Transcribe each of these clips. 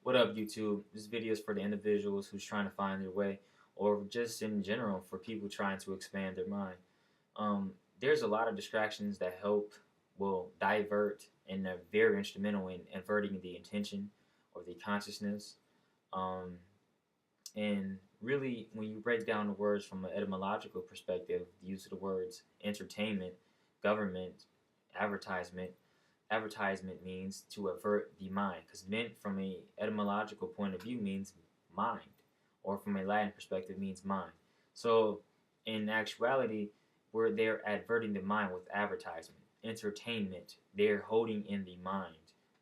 What up, YouTube? This video is for the individuals who's trying to find their way, or just in general for people trying to expand their mind. There's a lot of distractions that will divert, and are very instrumental in inverting the intention or the consciousness. Um, and really, when you break down the words from an etymological perspective, the use of the words entertainment, government, advertisement, advertisement means to avert the mind, because meant from a etymological point of view means mind, or from a Latin perspective means mind. So in actuality, they're adverting the mind with advertisement. Entertainment, they're holding in the mind.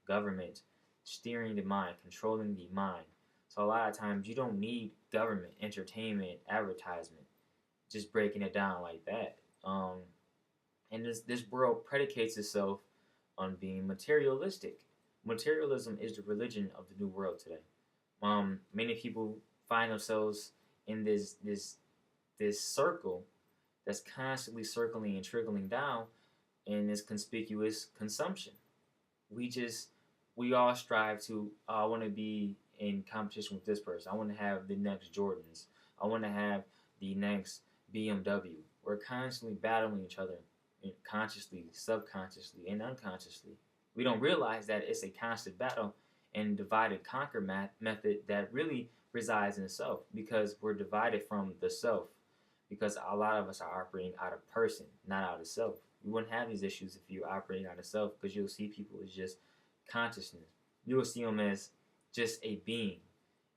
Government, steering the mind, controlling the mind. So a lot of times you don't need government, entertainment, advertisement. Just breaking it down like that. And this world predicates itself on being materialistic. Materialism is the religion of the new world today. Many people find themselves in this circle that's constantly circling and trickling down in this conspicuous consumption. We just we all strive to, I want to be in competition with this person. I want to have the next Jordans. I want to have the next BMW. We're constantly battling each other, consciously, subconsciously, and unconsciously. We don't realize that it's a constant battle and divide and conquer method that really resides in the self, because we're divided from the self, because a lot of us are operating out of person, not out of self. You wouldn't have these issues if you're operating out of self, because you'll see people as just consciousness. You will see them as just a being.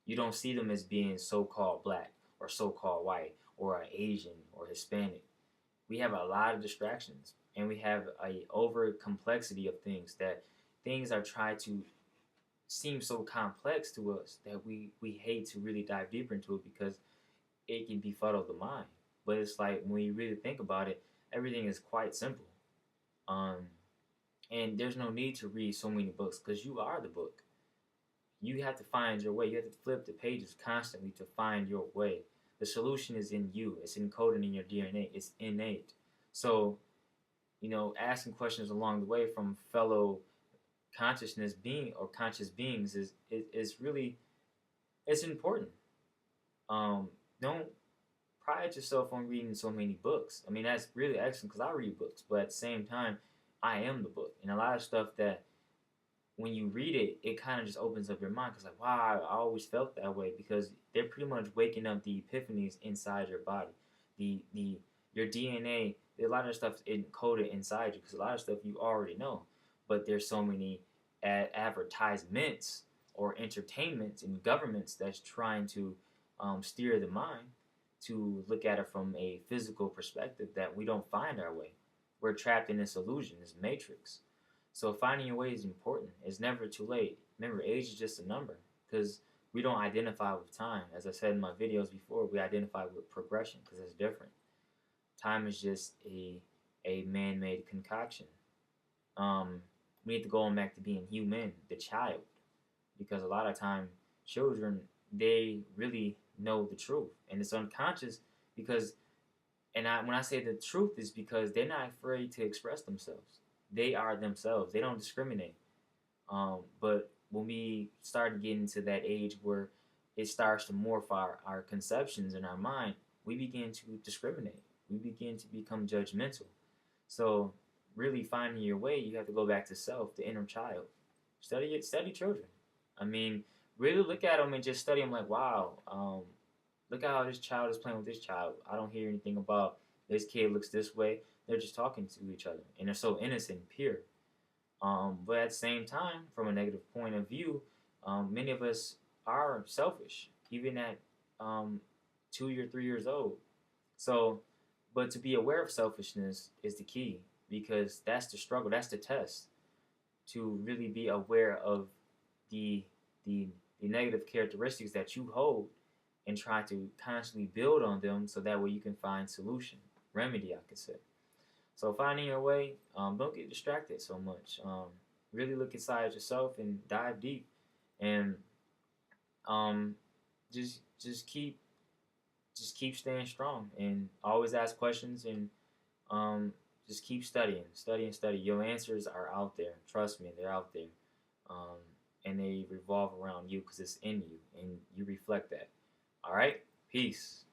You don't see them as being so-called black or so-called white or Asian or Hispanic. We have a lot of distractions, and we have a over complexity of things, that things are tried to seem so complex to us that we hate to really dive deeper into it, because it can befuddle the mind. But it's like, when you really think about it, everything is quite simple. Um, and there's no need to read so many books, because you are the book. You have to find your way. You have to flip the pages constantly to find your way. The solution is in you. It's encoded in your DNA. It's innate. So, asking questions along the way from fellow consciousness being or conscious beings is really, it's important. Don't pride yourself on reading so many books. I mean, that's really excellent, because I read books, but at the same time, I am the book. And a lot of stuff that when you read it, it kind of just opens up your mind, because like, wow, I always felt that way, because they're pretty much waking up the epiphanies inside your body. The your DNA, a lot of stuff is encoded inside you, because a lot of stuff you already know, but there's so many advertisements or entertainments and governments that's trying to steer the mind to look at it from a physical perspective, that we don't find our way. We're trapped in this illusion, this matrix. So finding your way is important. It's never too late. Remember, age is just a number, because we don't identify with time. As I said in my videos before, we identify with progression, because it's different. Time is just a man-made concoction. We need to go on back to being human, the child, because a lot of time children, they really know the truth, and it's unconscious, because when I say the truth, is because they're not afraid to express themselves. They are themselves. They don't discriminate. But when we start getting to that age where it starts to morph our conceptions in our mind, we begin to discriminate. We begin to become judgmental. So really finding your way, you have to go back to self, the inner child. Study children. I mean, really look at them and just study them like, wow, look at how this child is playing with this child. I don't hear anything about this kid looks this way. They're just talking to each other, and they're so innocent and pure. But at the same time, from a negative point of view, many of us are selfish, even at 2 or 3 years old. So, but to be aware of selfishness is the key, because that's the struggle, that's the test, to really be aware of the the negative characteristics that you hold, and try to constantly build on them, so that way you can find solution, remedy, I could say. So finding your way, don't get distracted so much. Really look inside yourself and dive deep, and um, just keep staying strong, and always ask questions, and just keep studying. Your answers are out there. Trust me, they're out there. Um, and they revolve around you because it's in you and you reflect that. All right? Peace.